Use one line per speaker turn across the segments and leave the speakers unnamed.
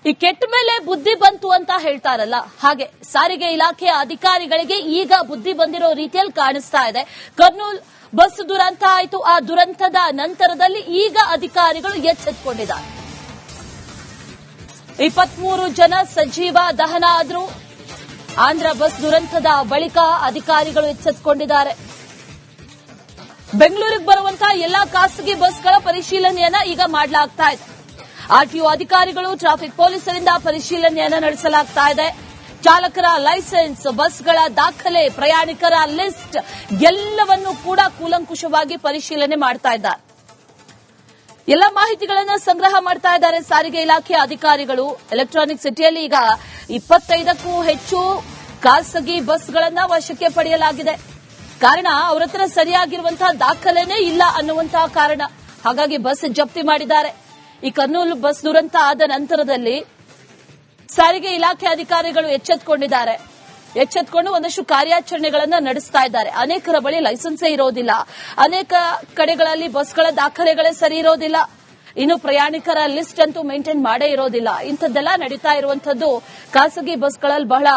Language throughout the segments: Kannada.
ಈ ಕೆಟ್ಟ ಮೇಲೆ ಬುದ್ಧಿ ಬಂತು ಅಂತ ಹೇಳ್ತಾರಲ್ಲ, ಹಾಗೆ ಸಾರಿಗೆ ಇಲಾಖೆಯ ಅಧಿಕಾರಿಗಳಿಗೆ ಈಗ ಬುದ್ಧಿ ಬಂದಿರೋ ರೀತಿಯಲ್ಲಿ ಕಾಣಿಸ್ತಾ ಇದೆ. ಕರ್ನೂಲ್ ಬಸ್ ದುರಂತ ಆಯಿತು. ಆ ದುರಂತದ ನಂತರದಲ್ಲಿ ಈಗ ಅಧಿಕಾರಿಗಳು ಎಚ್ಚೆತ್ತುಕೊಂಡಿದ್ದಾರೆ. 23 ಜನ ಸಜೀವ ದಹನ ಆದ್ರು. ಆಂಧ್ರ ಬಸ್ ದುರಂತದ ಬಳಿಕ ಅಧಿಕಾರಿಗಳು ಎಚ್ಚೆತ್ತುಕೊಂಡಿದ್ದಾರೆ. ಬೆಂಗಳೂರಿಗೆ ಬರುವಂತಹ ಎಲ್ಲಾ ಖಾಸಗಿ ಬಸ್ಗಳ ಪರಿಶೀಲನೆಯನ್ನ ಈಗ ಮಾಡಲಾಗ್ತಾ ಇದೆ. ಆರ್ಟಿಒ ಅಧಿಕಾರಿಗಳು, ಟ್ರಾಫಿಕ್ ಪೊಲೀಸರಿಂದ ಪರಿಶೀಲನೆಯನ್ನ ನಡೆಸಲಾಗ್ತಾ ಇದೆ. ಚಾಲಕರ ಲೈಸೆನ್ಸ್, ಬಸ್ಗಳ ದಾಖಲೆ, ಪ್ರಯಾಣಿಕರ ಲಿಸ್ಟ್ ಎಲ್ಲವನ್ನೂ ಕೂಡ ಕೂಲಂಕುಷವಾಗಿ ಪರಿಶೀಲನೆ ಮಾಡ್ತಾ ಇದ್ದಾರೆ. ಎಲ್ಲ ಮಾಹಿತಿಗಳನ್ನು ಸಂಗ್ರಹ ಮಾಡ್ತಾ ಇದ್ದಾರೆ ಸಾರಿಗೆ ಇಲಾಖೆಯ ಅಧಿಕಾರಿಗಳು. ಎಲೆಕ್ಟ್ರಾನಿಕ್ ಸಿಟಿಯಲ್ಲಿ ಈಗ 25ಕ್ಕೂ ಹೆಚ್ಚು ಖಾಸಗಿ ಬಸ್ಗಳನ್ನ ವಶಕ್ಕೆ ಪಡೆಯಲಾಗಿದೆ. ಕಾರಣ ಅವರ ಹತ್ರ ಸರಿಯಾಗಿರುವಂತಹ ದಾಖಲೆನೇ ಇಲ್ಲ ಅನ್ನುವಂತಹ ಕಾರಣ. ಹಾಗಾಗಿ ಬಸ್ ಜಪ್ತಿ ಮಾಡಿದ್ದಾರೆ. ಈ ಕರ್ನೂಲ್ ಬಸ್ ದುರಂತ ಆದ ನಂತರದಲ್ಲಿ ಸಾರಿಗೆ ಇಲಾಖೆ ಅಧಿಕಾರಿಗಳು ಎಚ್ಚೆತ್ತುಕೊಂಡಿದ್ದಾರೆ. ಎಚ್ಚೆತ್ತುಕೊಂಡು ಒಂದಷ್ಟು ಕಾರ್ಯಾಚರಣೆಗಳನ್ನು ನಡೆಸ್ತಾ ಇದ್ದಾರೆ. ಅನೇಕರ ಬಳಿ ಲೈಸೆನ್ಸೇ ಇರೋದಿಲ್ಲ, ಅನೇಕ ಕಡೆಗಳಲ್ಲಿ ಬಸ್ಗಳ ದಾಖಲೆಗಳೇ ಸರಿ ಇರೋದಿಲ್ಲ, ಇನ್ನು ಪ್ರಯಾಣಿಕರ ಲಿಸ್ಟ್ ಅಂತೂ ಮೇಂಟೈನ್ ಮಾಡೇ ಇರೋದಿಲ್ಲ. ಇಂಥದ್ದೆಲ್ಲ ನಡೀತಾ ಇರುವಂತದ್ದು ಖಾಸಗಿ ಬಸ್ಗಳಲ್ಲಿ ಬಹಳ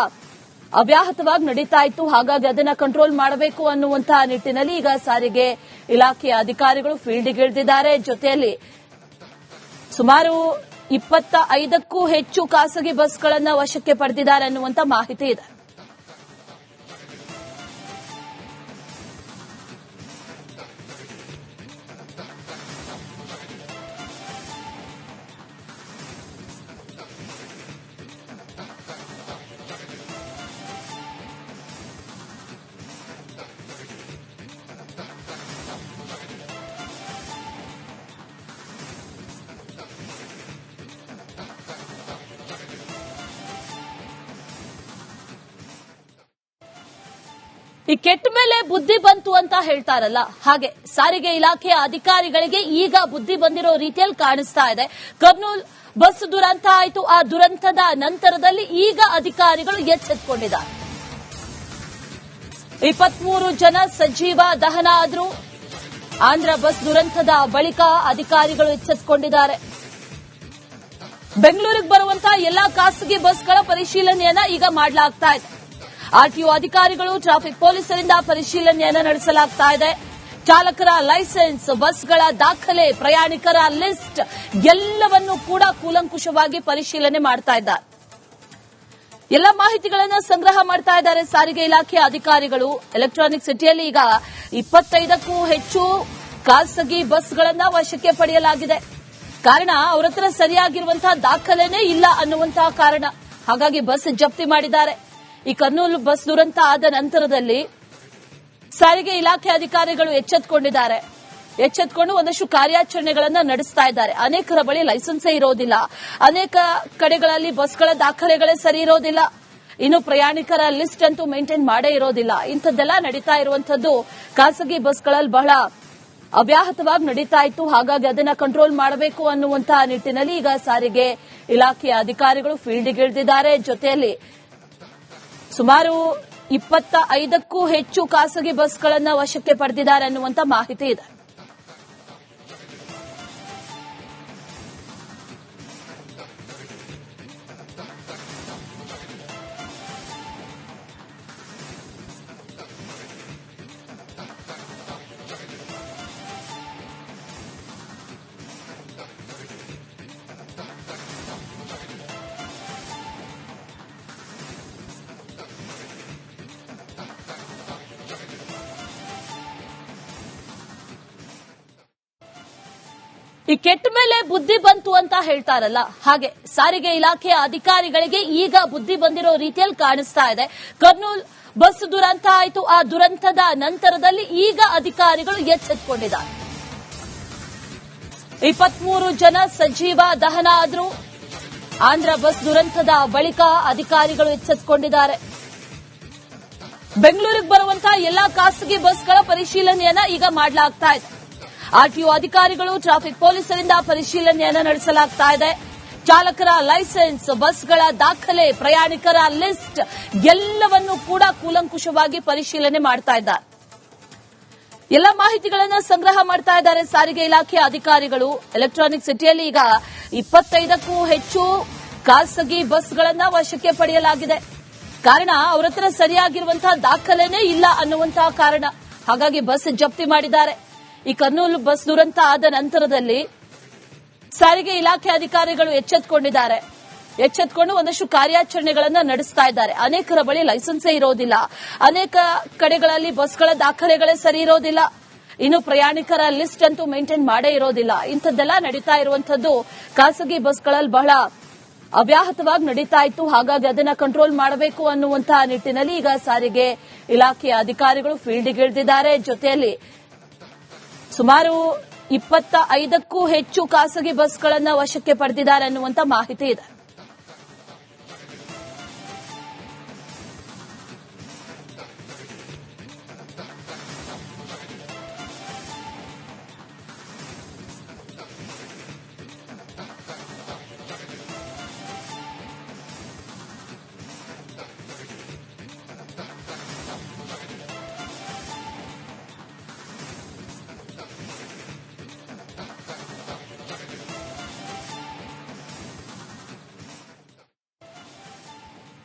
ಅವ್ಯಾಹತವಾಗಿ ನಡೀತಾ ಇತ್ತು. ಹಾಗಾಗಿ ಅದನ್ನ ಕಂಟ್ರೋಲ್ ಮಾಡಬೇಕು ಅನ್ನುವಂತಹ ನಿಟ್ಟಿನಲ್ಲಿ ಈಗ ಸಾರಿಗೆ ಇಲಾಖೆಯ ಅಧಿಕಾರಿಗಳು ಫೀಲ್ಡ್ಗೆ ಇಳಿದಿದ್ದಾರೆ. ಜೊತೆಯಲ್ಲಿ ಸುಮಾರು 25ಕ್ಕೂ ಹೆಚ್ಚು ಖಾಸಗಿ ಬಸ್ಗಳನ್ನು ವಶಕ್ಕೆ ಪಡೆದಿದ್ದಾರೆ ಅನ್ನುವಂತ ಮಾಹಿತಿ ಇದೆ. ಈ ಕೆಟ್ಟ ಮೇಲೆ ಬುದ್ಧಿ ಬಂತು ಅಂತ ಹೇಳ್ತಾರಲ್ಲ, ಹಾಗೆ ಸಾರಿಗೆ ಇಲಾಖೆಯ ಅಧಿಕಾರಿಗಳಿಗೆ ಈಗ ಬುದ್ಧಿ ಬಂದಿರೋ ರೀತಿಯಲ್ಲಿ ಕಾಣಿಸ್ತಾ ಇದೆ. ಕರ್ನೂಲ್ ಬಸ್ ದುರಂತ ಆಯಿತು. ಆ ದುರಂತದ ನಂತರದಲ್ಲಿ ಈಗ ಅಧಿಕಾರಿಗಳು ಎಚ್ಚೆತ್ತುಕೊಂಡಿದ್ದಾರೆ. 23 ಜನ ಸಜೀವ ದಹನ ಆದ್ರು. ಆಂಧ್ರ ಬಸ್ ದುರಂತದ ಬಳಿಕ ಅಧಿಕಾರಿಗಳು ಎಚ್ಚೆತ್ತುಕೊಂಡಿದ್ದಾರೆ. ಬೆಂಗಳೂರಿಗೆ ಬರುವಂತಹ ಎಲ್ಲಾ ಖಾಸಗಿ ಬಸ್ಗಳ ಪರಿಶೀಲನೆಯನ್ನ ಈಗ ಮಾಡಲಾಗ್ತಾ ಇದೆ. ಆರ್ಟಿಒ ಅಧಿಕಾರಿಗಳು, ಟ್ರಾಫಿಕ್ ಪೊಲೀಸರಿಂದ ಪರಿಶೀಲನೆಯನ್ನ ನಡೆಸಲಾಗ್ತಾ ಇದೆ. ಚಾಲಕರ ಲೈಸೆನ್ಸ್, ಬಸ್ಗಳ ದಾಖಲೆ, ಪ್ರಯಾಣಿಕರ ಲಿಸ್ಟ್ ಎಲ್ಲವನ್ನೂ ಕೂಡ ಕೂಲಂಕುಷವಾಗಿ ಪರಿಶೀಲನೆ ಮಾಡ್ತಾ ಇದ್ದಾರೆ. ಎಲ್ಲ ಮಾಹಿತಿಗಳನ್ನು ಸಂಗ್ರಹ ಮಾಡ್ತಾ ಇದ್ದಾರೆ ಸಾರಿಗೆ ಇಲಾಖೆಯ ಅಧಿಕಾರಿಗಳು. ಎಲೆಕ್ಟ್ರಾನಿಕ್ ಸಿಟಿಯಲ್ಲಿ ಈಗ 25ಕ್ಕೂ ಹೆಚ್ಚು ಖಾಸಗಿ ಬಸ್ಗಳನ್ನ ವಶಕ್ಕೆ ಪಡೆಯಲಾಗಿದೆ. ಕಾರಣ ಅವರ ಹತ್ರ ಸರಿಯಾಗಿರುವಂತಹ ದಾಖಲೆನೇ ಇಲ್ಲ ಅನ್ನುವಂತಹ ಕಾರಣ. ಹಾಗಾಗಿ ಬಸ್ ಜಪ್ತಿ ಮಾಡಿದ್ದಾರೆ. ಈ ಕರ್ನೂಲ್ ಬಸ್ ದುರಂತ ಆದ ನಂತರದಲ್ಲಿ ಸಾರಿಗೆ ಇಲಾಖೆ ಅಧಿಕಾರಿಗಳು ಎಚ್ಚೆತ್ತುಕೊಂಡಿದ್ದಾರೆ. ಎಚ್ಚೆತ್ತುಕೊಂಡು ಒಂದಷ್ಟು ಕಾರ್ಯಾಚರಣೆಗಳನ್ನು ನಡೆಸ್ತಾ ಇದ್ದಾರೆ. ಅನೇಕರ ಬಳಿ ಲೈಸೆನ್ಸೇ ಇರೋದಿಲ್ಲ, ಅನೇಕ ಕಡೆಗಳಲ್ಲಿ ಬಸ್ಗಳ ದಾಖಲೆಗಳೇ ಸರಿ ಇರೋದಿಲ್ಲ, ಇನ್ನು ಪ್ರಯಾಣಿಕರ ಲಿಸ್ಟ್ ಅಂತೂ ಮೇಂಟೈನ್ ಮಾಡೇ ಇರೋದಿಲ್ಲ. ಇಂಥದ್ದೆಲ್ಲ ನಡೀತಾ ಇರುವಂತದ್ದು ಖಾಸಗಿ ಬಸ್ಗಳಲ್ಲಿ ಬಹಳ ಅವ್ಯಾಹತವಾಗಿ ನಡೀತಾ ಇತ್ತು. ಹಾಗಾಗಿ ಅದನ್ನ ಕಂಟ್ರೋಲ್ ಮಾಡಬೇಕು ಅನ್ನುವಂತಹ ನಿಟ್ಟಿನಲ್ಲಿ ಈಗ ಸಾರಿಗೆ ಇಲಾಖೆಯ ಅಧಿಕಾರಿಗಳು ಫೀಲ್ಡ್ಗೆ ಇಳಿದಿದ್ದಾರೆ. ಜೊತೆಯಲ್ಲಿ ಸುಮಾರು 25ಕ್ಕೂ ಹೆಚ್ಚು ಖಾಸಗಿ ಬಸ್ಗಳನ್ನು ವಶಕ್ಕೆ ಪಡೆದಿದ್ದಾರೆ ಅನ್ನುವಂತ ಮಾಹಿತಿ ಇದೆ. ಈ ಕೆಟ್ಟ ಮೇಲೆ ಬುದ್ಧಿ ಬಂತು ಅಂತ ಹೇಳ್ತಾರಲ್ಲ, ಹಾಗೆ ಸಾರಿಗೆ ಇಲಾಖೆಯ ಅಧಿಕಾರಿಗಳಿಗೆ ಈಗ ಬುದ್ಧಿ ಬಂದಿರೋ ರೀತಿಯಲ್ಲಿ ಕಾಣಿಸ್ತಾ ಇದೆ. ಕರ್ನೂಲ್ ಬಸ್ ದುರಂತ ಆಯಿತು. ಆ ದುರಂತದ ನಂತರದಲ್ಲಿ ಈಗ ಅಧಿಕಾರಿಗಳು ಎಚ್ಚೆತ್ತುಕೊಂಡಿದ್ದಾರೆ. 23 ಜನ ಸಜೀವ ದಹನ ಆದ್ರು. ಆಂಧ್ರ ಬಸ್ ದುರಂತದ ಬಳಿಕ ಅಧಿಕಾರಿಗಳು ಎಚ್ಚೆತ್ತುಕೊಂಡಿದ್ದಾರೆ. ಬೆಂಗಳೂರಿಗೆ ಬರುವಂತಹ ಎಲ್ಲಾ ಖಾಸಗಿ ಬಸ್ಗಳ ಪರಿಶೀಲನೆಯನ್ನ ಈಗ ಮಾಡಲಾಗ್ತಾ ಇದೆ. ಆರ್ಟಿಒ ಅಧಿಕಾರಿಗಳು, ಟ್ರಾಫಿಕ್ ಪೊಲೀಸರಿಂದ ಪರಿಶೀಲನೆಯನ್ನ ನಡೆಸಲಾಗ್ತಾ ಇದೆ. ಚಾಲಕರ ಲೈಸೆನ್ಸ್, ಬಸ್ಗಳ ದಾಖಲೆ, ಪ್ರಯಾಣಿಕರ ಲಿಸ್ಟ್ ಎಲ್ಲವನ್ನೂ ಕೂಡ ಕೂಲಂಕುಷವಾಗಿ ಪರಿಶೀಲನೆ ಮಾಡ್ತಾ ಇದ್ದಾರೆ. ಎಲ್ಲ ಮಾಹಿತಿಗಳನ್ನು ಸಂಗ್ರಹ ಮಾಡ್ತಾ ಇದ್ದಾರೆ ಸಾರಿಗೆ ಇಲಾಖೆಯ ಅಧಿಕಾರಿಗಳು. ಎಲೆಕ್ಟ್ರಾನಿಕ್ ಸಿಟಿಯಲ್ಲಿ ಈಗ 25ಕ್ಕೂ ಹೆಚ್ಚು ಖಾಸಗಿ ಬಸ್ಗಳನ್ನ ವಶಕ್ಕೆ ಪಡೆಯಲಾಗಿದೆ. ಕಾರಣ ಅವರ ಹತ್ರ ಸರಿಯಾಗಿರುವಂತಹ ದಾಖಲೆನೇ ಇಲ್ಲ ಅನ್ನುವಂತಹ ಕಾರಣ. ಹಾಗಾಗಿ ಬಸ್ ಜಪ್ತಿ ಮಾಡಿದ್ದಾರೆ. ಈ ಕರ್ನೂಲು ಬಸ್ ದುರಂತ ಆದ ನಂತರದಲ್ಲಿ ಸಾರಿಗೆ ಇಲಾಖೆ ಅಧಿಕಾರಿಗಳು ಎಚ್ಚೆತ್ತುಕೊಂಡು ಒಂದಷ್ಟು ಕಾರ್ಯಾಚರಣೆಗಳನ್ನ ನಡೆಸ್ತಾ ಇದ್ದಾರೆ. ಅನೇಕರ ಬಳಿ ಲೈಸೆನ್ಸೇ ಇರೋದಿಲ್ಲ, ಅನೇಕ ಕಡೆಗಳಲ್ಲಿ ಬಸ್ಗಳ ದಾಖಲೆಗಳೇ ಸರಿ ಇರೋದಿಲ್ಲ, ಇನ್ನು ಪ್ರಯಾಣಿಕರ ಲಿಸ್ಟ್ ಅಂತೂ ಮೇಂಟೈನ್ ಮಾಡೇ ಇರೋದಿಲ್ಲ. ಇಂಥದ್ದೆಲ್ಲ ನಡೀತಾ ಇರುವಂತದ್ದು ಖಾಸಗಿ ಬಸ್ಗಳಲ್ಲಿ ಬಹಳ ಅವ್ಯಾಹತವಾಗಿ ನಡೀತಾ ಇತ್ತು. ಹಾಗಾಗಿ ಅದನ್ನ ಕಂಟ್ರೋಲ್ ಮಾಡಬೇಕು ಅನ್ನುವಂತಹ ನಿಟ್ಟಿನಲ್ಲಿ ಈಗ ಸಾರಿಗೆ ಇಲಾಖೆಯ ಅಧಿಕಾರಿಗಳು ಫೀಲ್ಡ್ಗಿಳಿದಿದ್ದಾರೆ. ಜೊತೆಯಲ್ಲಿ ಸುಮಾರು 25ಕ್ಕೂ ಹೆಚ್ಚು ಖಾಸಗಿ ಬಸ್ಗಳನ್ನ ವಶಕ್ಕೆ ಪಡೆದಿದ್ದಾರೆ ಅನ್ನುವಂತ ಮಾಹಿತಿ ಇದೆ.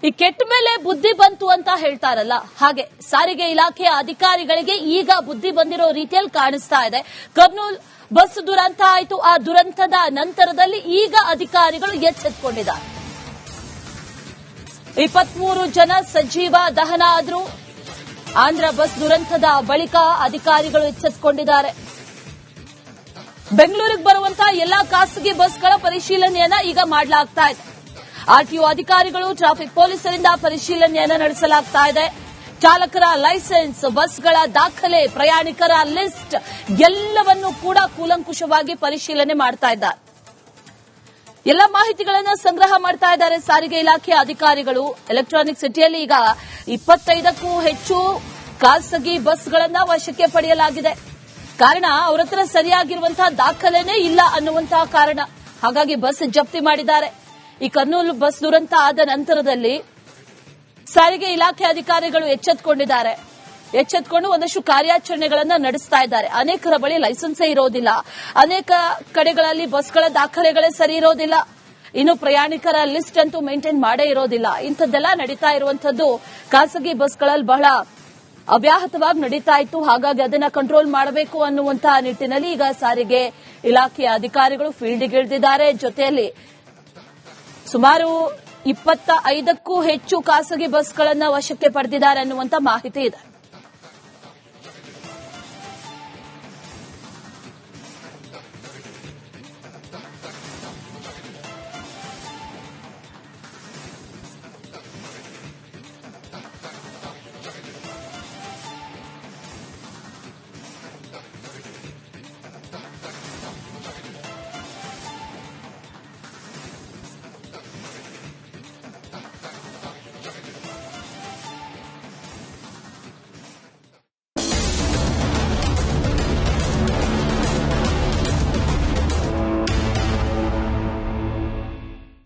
ಈ ಕೆಟ್ಟ ಮೇಲೆ ಬುದ್ಧಿ ಬಂತು ಅಂತ ಹೇಳ್ತಾರಲ್ಲ, ಹಾಗೆ ಸಾರಿಗೆ ಇಲಾಖೆಯ ಅಧಿಕಾರಿಗಳಿಗೆ ಈಗ ಬುದ್ಧಿ ಬಂದಿರೋ ರೀತಿಯಲ್ಲಿ ಕಾಣಿಸ್ತಾ ಇದೆ. ಕರ್ನೂಲ್ ಬಸ್ ದುರಂತ ಆಯಿತು. ಆ ದುರಂತದ ನಂತರದಲ್ಲಿ ಈಗ ಅಧಿಕಾರಿಗಳು ಎಚ್ಚೆತ್ತುಕೊಂಡಿದ್ದಾರೆ. 23 ಜನ ಸಜೀವ ದಹನ ಆದ್ರು. ಆಂಧ್ರ ಬಸ್ ದುರಂತದ ಬಳಿಕ ಅಧಿಕಾರಿಗಳು ಎಚ್ಚೆತ್ತುಕೊಂಡಿದ್ದಾರೆ. ಬೆಂಗಳೂರಿಗೆ ಬರುವಂತಹ ಎಲ್ಲಾ ಖಾಸಗಿ ಬಸ್ಗಳ ಪರಿಶೀಲನೆಯನ್ನ ಈಗ ಮಾಡಲಾಗ್ತಾ ಇದೆ. ಆರ್ಟಿಒ ಅಧಿಕಾರಿಗಳು, ಟ್ರಾಫಿಕ್ ಪೊಲೀಸರಿಂದ ಪರಿಶೀಲನೆಯನ್ನ ನಡೆಸಲಾಗ್ತಾ ಇದೆ. ಚಾಲಕರ ಲೈಸೆನ್ಸ್, ಬಸ್ಗಳ ದಾಖಲೆ, ಪ್ರಯಾಣಿಕರ ಲಿಸ್ಟ್ ಎಲ್ಲವನ್ನೂ ಕೂಡ ಕೂಲಂಕುಷವಾಗಿ ಪರಿಶೀಲನೆ ಮಾಡ್ತಾ ಇದ್ದಾರೆ. ಎಲ್ಲ ಮಾಹಿತಿಗಳನ್ನ ಸಂಗ್ರಹ ಮಾಡ್ತಾ ಇದ್ದಾರೆ ಸಾರಿಗೆ ಇಲಾಖೆಯ ಅಧಿಕಾರಿಗಳು. ಎಲೆಕ್ಟ್ರಾನಿಕ್ ಸಿಟಿಯಲ್ಲಿ ಈಗ 25ಕ್ಕೂ ಹೆಚ್ಚು ಖಾಸಗಿ ಬಸ್ಗಳನ್ನ ವಶಕ್ಕೆ ಪಡೆಯಲಾಗಿದೆ. ಕಾರಣ ಅವರ ಹತ್ರ ಸರಿಯಾಗಿರುವಂತಹ ದಾಖಲೆನೇ ಇಲ್ಲ ಅನ್ನುವಂತಹ ಕಾರಣ. ಹಾಗಾಗಿ ಬಸ್ ಜಪ್ತಿ ಮಾಡಿದ್ದಾರೆ. ಈ ಕರ್ನೂಲು ಬಸ್ ದುರಂತ ಆದ ನಂತರದಲ್ಲಿ ಸಾರಿಗೆ ಇಲಾಖೆ ಅಧಿಕಾರಿಗಳು ಎಚ್ಚೆತ್ತುಕೊಂಡು ಒಂದಷ್ಟು ಕಾರ್ಯಾಚರಣೆಗಳನ್ನ ನಡೆಸ್ತಾ ಇದ್ದಾರೆ. ಅನೇಕರ ಬಳಿ ಲೈಸೆನ್ಸೇ ಇರೋದಿಲ್ಲ, ಅನೇಕ ಕಡೆಗಳಲ್ಲಿ ಬಸ್ಗಳ ದಾಖಲೆಗಳೇ ಸರಿ ಇರೋದಿಲ್ಲ, ಇನ್ನು ಪ್ರಯಾಣಿಕರ ಲಿಸ್ಟ್ ಅಂತೂ ಮೇಂಟೈನ್ ಮಾಡೇ ಇರೋದಿಲ್ಲ. ಇಂಥದ್ದೆಲ್ಲ ನಡೀತಾ ಇರುವಂತದ್ದು ಖಾಸಗಿ ಬಸ್ಗಳಲ್ಲಿ ಬಹಳ ಅವ್ಯಾಹತವಾಗಿ ನಡೀತಾ ಇತ್ತು. ಹಾಗಾಗಿ ಅದನ್ನ ಕಂಟ್ರೋಲ್ ಮಾಡಬೇಕು ಅನ್ನುವಂತಹ ನಿಟ್ಟಿನಲ್ಲಿ ಈಗ ಸಾರಿಗೆ ಇಲಾಖೆಯ ಅಧಿಕಾರಿಗಳು ಫೀಲ್ಡ್ಗಿಳಿದಿದ್ದಾರೆ. ಜೊತೆಯಲ್ಲಿ ಸುಮಾರು 25ಕ್ಕೂ ಹೆಚ್ಚು ಖಾಸಗಿ ಬಸ್ಗಳನ್ನ ವಶಕ್ಕೆ ಪಡೆದಿದ್ದಾರೆ ಅನ್ನುವಂತ ಮಾಹಿತಿ ಇದೆ.